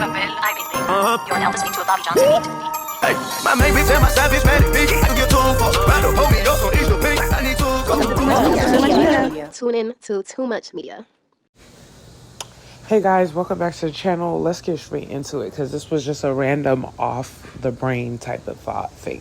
You're now listening to a Bobby Johnson beat. Hey, my main bitch and my savage man, bitch. I can get 2 for. Rather pull me up on each little pink. I need to go. Tune in to Too Much Media. Hey guys, welcome back to the channel. Let's get straight into it because this was just a random off the brain type of thought thing.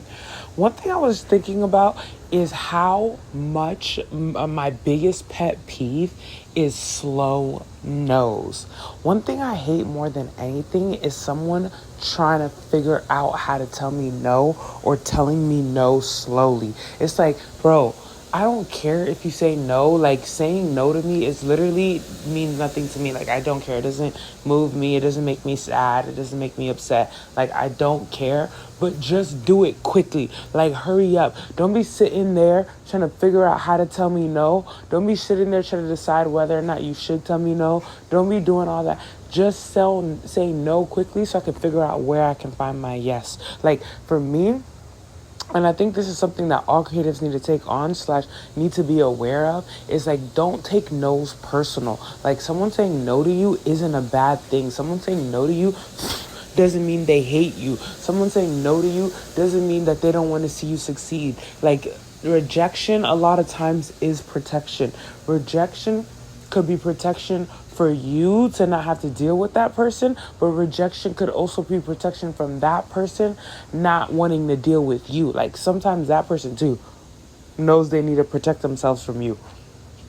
One thing I was thinking about is how much my biggest pet peeve is slow no's. One thing I hate more than anything is someone trying to figure out how to tell me no or telling me no slowly. It's like, bro, I don't care if you say no. Like, saying no to me is literally means nothing to me. Like, I don't care. It doesn't move me. It doesn't make me sad. It doesn't make me upset. Like, I don't care. But just do it quickly. Like, hurry up. Don't be sitting there trying to figure out how to tell me no. Don't be sitting there trying to decide whether or not you should tell me no. Don't be doing all that. Just say no quickly so I can figure out where I can find my yes. Like, for me, and I think this is something that all creatives need to take on / need to be aware of, is like, don't take no's personal. Like, someone saying no to you isn't a bad thing. Someone saying no to you doesn't mean they hate you. Someone saying no to you doesn't mean that they don't want to see you succeed. Like, rejection a lot of times is protection. Rejection could be protection for you to not have to deal with that person, but rejection could also be protection from that person not wanting to deal with you. Like, sometimes that person too knows they need to protect themselves from you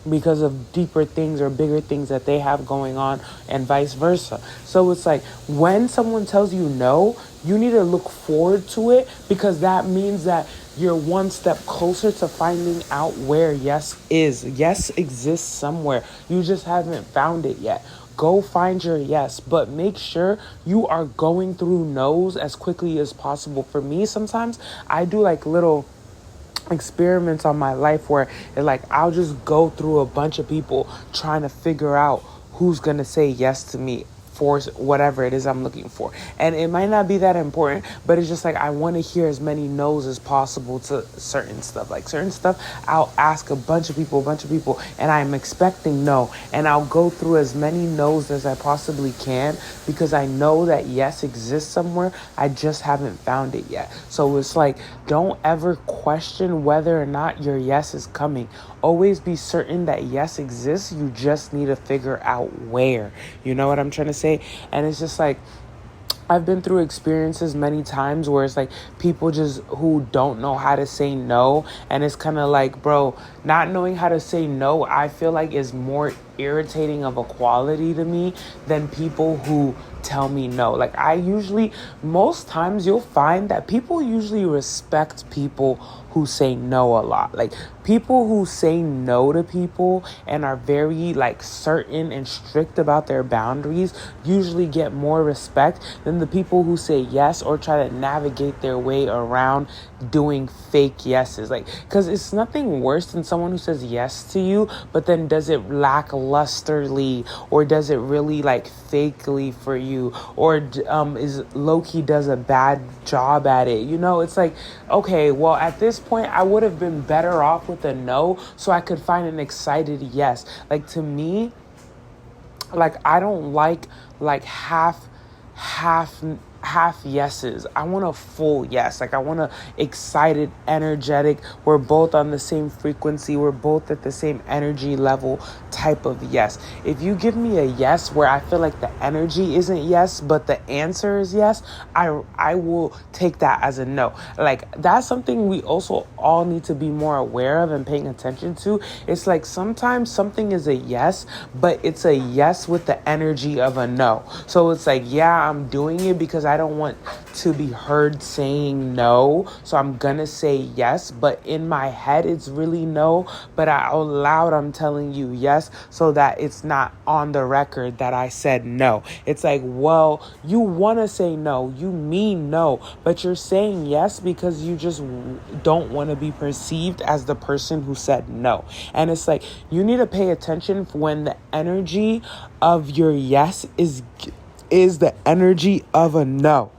because of deeper things or bigger things that they have going on, and vice versa. So it's like, when someone tells you no, you need to look forward to it, because that means that you're one step closer to finding out where yes is. Yes exists somewhere. You just haven't found it yet. Go find your yes, but make sure you are going through no's as quickly as possible. For me, sometimes I do like little experiments on my life where I'll just go through a bunch of people trying to figure out who's gonna say yes to me for whatever it is I'm looking for. And it might not be that important, but it's just like, I want to hear as many no's as possible to certain stuff. Like, certain stuff, I'll ask a bunch of people, and I'm expecting no. And I'll go through as many no's as I possibly can, because I know that yes exists somewhere. I just haven't found it yet. So it's like, don't ever question whether or not your yes is coming. Always be certain that yes exists. You just need to figure out where. You know what I'm trying to say? And it's just like, I've been through experiences many times where it's like people just who don't know how to say no. And it's kind of like, bro, not knowing how to say no, I feel like is more irritating of a quality to me than people who tell me no. Like, most times you'll find that people usually respect people who say no a lot. Like, people who say no to people and are very certain and strict about their boundaries usually get more respect than the people who say yes or try to navigate their way around doing fake yeses. Like, because it's nothing worse than someone who says yes to you but then does it lacklusterly, or does it really fakely for you, or is low-key does a bad job at it. You know, it's like, okay, well, at this point I would have been better off with a no so I could find an excited yes. Like, to me, I don't like half yeses. I want a full yes. I want a excited, energetic, we're both on the same frequency, we're both at the same energy level type of yes. If you give me a yes where I feel like the energy isn't yes but the answer is yes, I will take that as a no. That's something we also all need to be more aware of and paying attention to. It's like, sometimes something is a yes, but it's a yes with the energy of a no. So it's like, yeah, I'm doing it because I don't want to be heard saying no, so I'm gonna say yes, but in my head it's really no, but out loud I'm telling you yes, so that it's not on the record that I said no. It's like, well, you want to say no, you mean no, but you're saying yes because you just don't want to be perceived as the person who said no. And it's like, you need to pay attention when the energy of your yes is the energy of a no.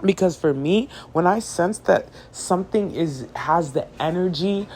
Because for me, when I sense that something has the energy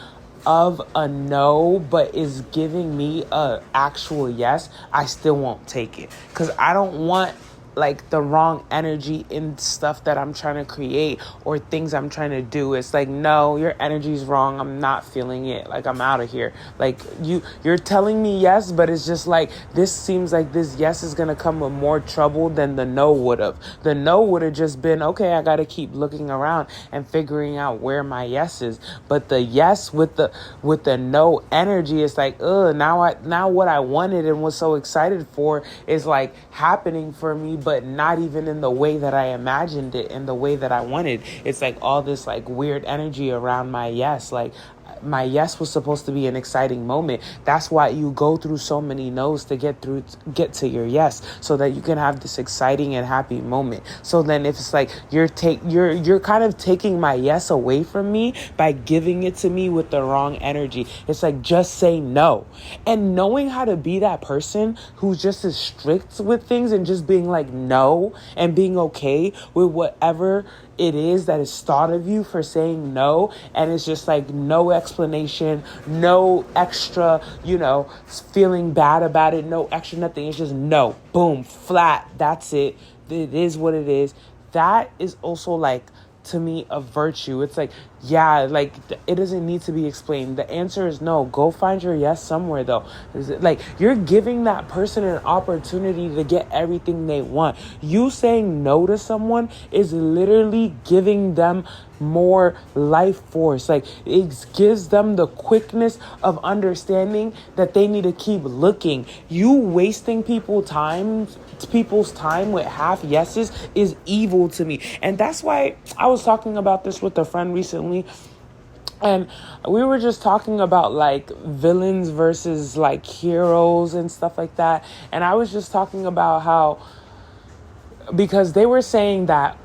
of a no but is giving me a actual yes, I still won't take it, because I don't want like the wrong energy in stuff that I'm trying to create or things I'm trying to do. It's like, no, your energy's wrong. I'm not feeling it. Like, I'm out of here. Like, you're telling me yes, but it's just like, this seems like this yes is going to come with more trouble than the no would have. The no would have just been, okay, I got to keep looking around and figuring out where my yes is. But the yes with the no energy, it's like, now what I wanted and was so excited for is like happening for me, but not even in the way that I imagined it, in the way that I wanted. It's like all this like weird energy around my yes. Like, my yes was supposed to be an exciting moment. That's why you go through so many no's to get to your yes, so that you can have this exciting and happy moment. So then if it's like you're kind of taking my yes away from me by giving it to me with the wrong energy. It's like, just say no. And knowing how to be that person who's just as strict with things and just being like no and being okay with whatever it is that is thought of you for saying no, and it's just like no explanation, no extra, feeling bad about it, no extra nothing. It's just no, boom, flat, that's it. It is what it is. That is also like, to me, a virtue. It's like, yeah, like it doesn't need to be explained. The answer is no. Go find your yes somewhere though. Like, you're giving that person an opportunity to get everything they want. You saying no to someone is literally giving them more life force. Like, it gives them the quickness of understanding that they need to keep looking. You wasting people's time with half yeses is evil to me. And that's why I was talking about this with a friend recently, and we were just talking about like villains versus like heroes and stuff like that. And I was just talking about how, because they were saying that,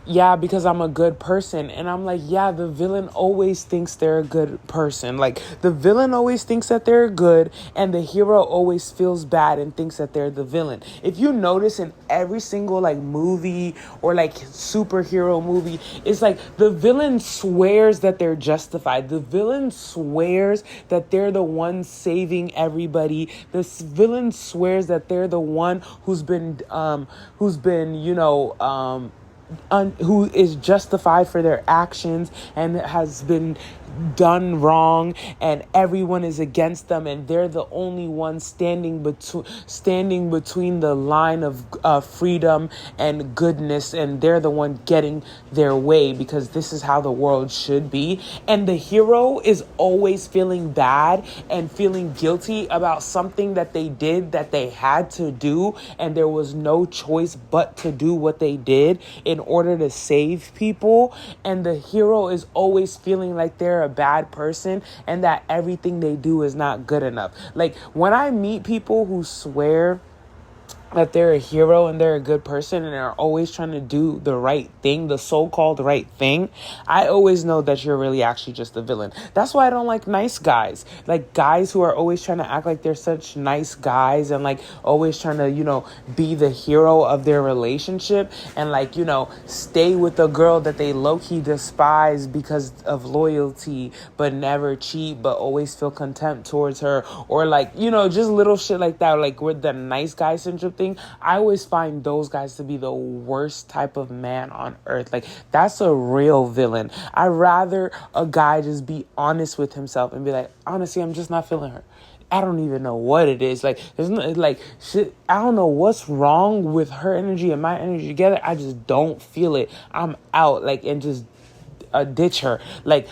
yeah, because I'm a good person. And I'm like, yeah, the villain always thinks they're a good person. Like, the villain always thinks that they're good, and the hero always feels bad and thinks that they're the villain. If you notice in every single like movie or like superhero movie, it's like the villain swears that they're justified. The villain swears that they're the one saving everybody. The villain swears that they're the one who is justified for their actions and has been done wrong, and everyone is against them, and they're the only one standing between the line of freedom and goodness, and they're the one getting their way, because this is how the world should be. And the hero is always feeling bad and feeling guilty about something that they did, that they had to do, and there was no choice but to do what they did in order to save people. And the hero is always feeling like they're a bad person and that everything they do is not good enough. Like, when I meet people who swear that they're a hero and they're a good person and are always trying to do the right thing, the so-called right thing, I always know that you're really actually just a villain. That's why I don't like nice guys. Like, guys who are always trying to act like they're such nice guys and like always trying to, be the hero of their relationship and like, stay with the girl that they low-key despise because of loyalty, but never cheat, but always feel contempt towards her, or like, just little shit like that. Like, with the nice guy syndrome thing, I always find those guys to be the worst type of man on earth. Like, that's a real villain. I'd rather a guy just be honest with himself and be like, honestly, I'm just not feeling her. I don't even know what it is. Like, there's no, like, shit, I don't know what's wrong with her energy and my energy together. I just don't feel it. I'm out. Like, and just ditch her. Like,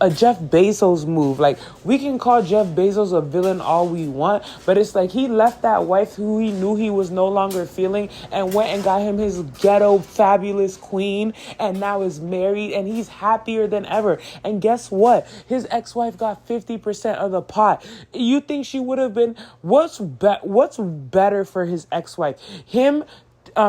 a Jeff Bezos move. Like, we can call Jeff Bezos a villain all we want, but it's like he left that wife who he knew he was no longer feeling and went and got him his ghetto fabulous queen, and now is married and he's happier than ever. And guess what? His ex-wife got 50% of the pot. You think she would have been, what's better for his ex-wife? Him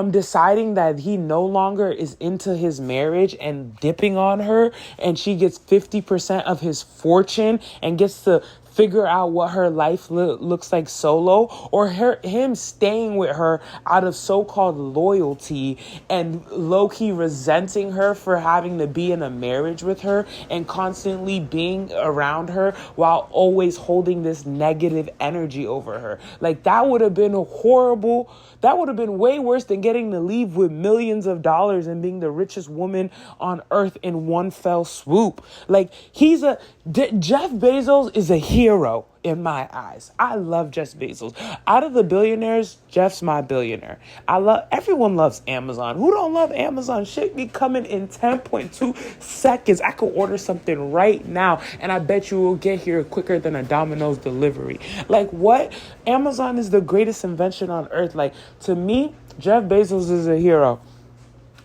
deciding that he no longer is into his marriage and dipping on her, and she gets 50% of his fortune and gets to figure out what her life looks like solo, or him staying with her out of so-called loyalty and low-key resenting her for having to be in a marriage with her and constantly being around her while always holding this negative energy over her. Like, that would have been horrible. That would have been way worse than getting to leave with millions of dollars and being the richest woman on earth in one fell swoop. Like, Jeff Bezos is a hero in my eyes. I love Jeff Bezos. Out of the billionaires, Jeff's my billionaire. Everyone loves Amazon. Who don't love Amazon? Shit be coming in 10.2 seconds. I could order something right now and I bet you will get here quicker than a Domino's delivery. Like, what? Amazon is the greatest invention on earth. Like, to me, Jeff Bezos is a hero.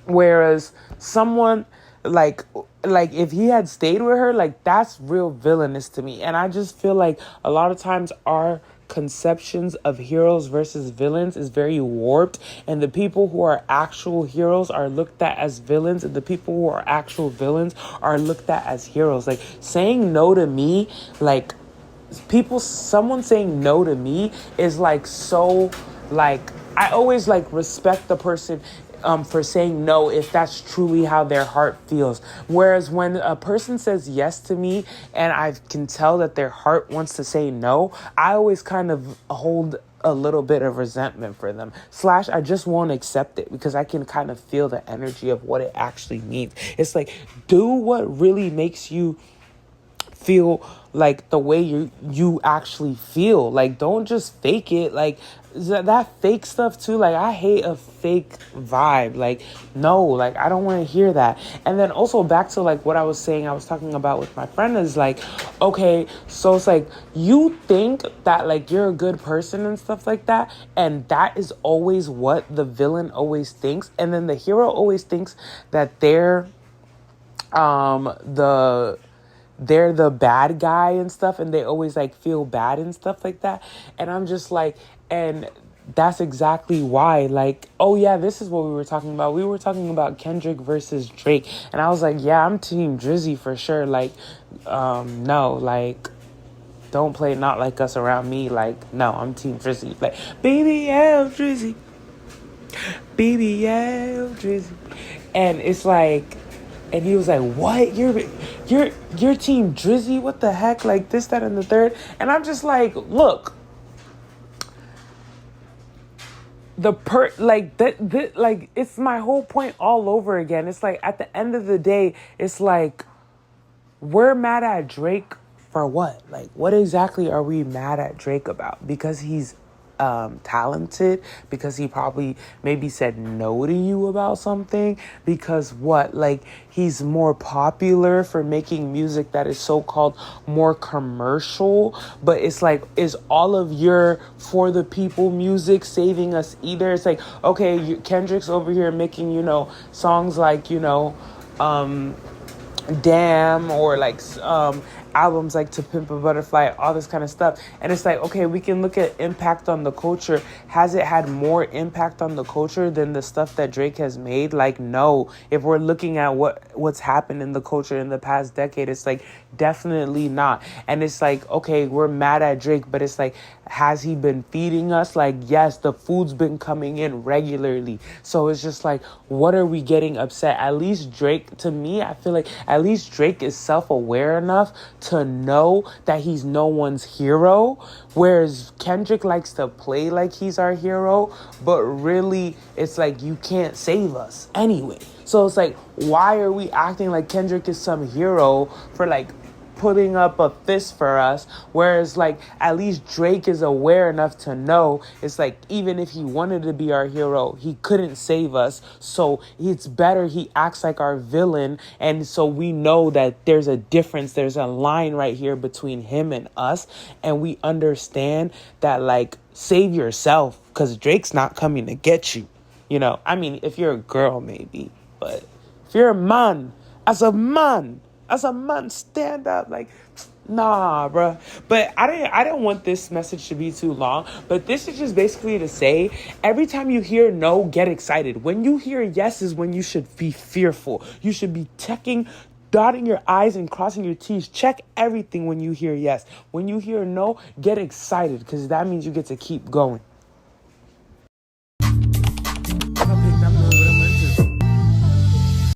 Whereas someone like if he had stayed with her, like, that's real villainous to me. And I just feel like a lot of times our conceptions of heroes versus villains is very warped, and the people who are actual heroes are looked at as villains, and the people who are actual villains are looked at as heroes. Like, saying no to me, like, someone saying no to me is like, so, like, I always like respect the person for saying no if that's truly how their heart feels. Whereas when a person says yes to me and I can tell that their heart wants to say no, I always kind of hold a little bit of resentment for them. / I just won't accept it because I can kind of feel the energy of what it actually means. It's like, do what really makes you feel like the way you actually feel. Like, don't just fake it. Like, that fake stuff too. Like, I hate a fake vibe. Like, no, like, I don't want to hear that. And then also back to like what I was talking about with my friend is like, okay, so it's like, you think that like you're a good person and stuff like that, and that is always what the villain always thinks, and then the hero always thinks that they're the bad guy and stuff, and they always like feel bad and stuff like that. And I'm just like, and that's exactly why, like, oh yeah, this is what we were talking about. We were talking about Kendrick versus Drake, and I was like, yeah, I'm team Drizzy for sure. Like, no, like, don't play Not Like Us around me. Like, no, I'm team Drizzy. Like, BBL Drizzy, BBL Drizzy. And it's like, and he was like, what? You're team Drizzy? What the heck? Like, this, that, and the third. And I'm just like, look, like, it's my whole point all over again. It's like, at the end of the day, it's like, we're mad at Drake for what? Like, what exactly are we mad at Drake about? Because he's talented? Because he probably maybe said no to you about something? Because what? Like, he's more popular for making music that is so-called more commercial? But it's like, is all of your for the people music saving us either? It's like, okay, Kendrick's over here making, songs like, Damn, or like albums like To Pimp a Butterfly, all this kind of stuff. And it's like, okay, we can look at impact on the culture. Has it had more impact on the culture than the stuff that Drake has made? Like, no. If we're looking at what's happened in the culture in the past decade, it's like, definitely not. And it's like, okay, we're mad at Drake, but it's like, has he been feeding us? Like, yes, the food's been coming in regularly. So it's just like, what are we getting upset? At least Drake, to me, I feel like at least Drake is self-aware enough to know that he's no one's hero. Whereas Kendrick likes to play like he's our hero, but really it's like, you can't save us anyway. So it's like, why are we acting like Kendrick is some hero for like putting up a fist for us, whereas like at least Drake is aware enough to know it's like, even if he wanted to be our hero, he couldn't save us, so it's better he acts like our villain. And so we know that there's a difference, there's a line right here between him and us, and we understand that, like, save yourself, because Drake's not coming to get you. I mean, if you're a girl maybe, but if you're a man, as a man, stand up. Like, nah, bruh. But I didn't want this message to be too long. But this is just basically to say, every time you hear no, get excited. When you hear yes is when you should be fearful. You should be dotting your I's and crossing your T's. Check everything when you hear yes. When you hear no, get excited because that means you get to keep going.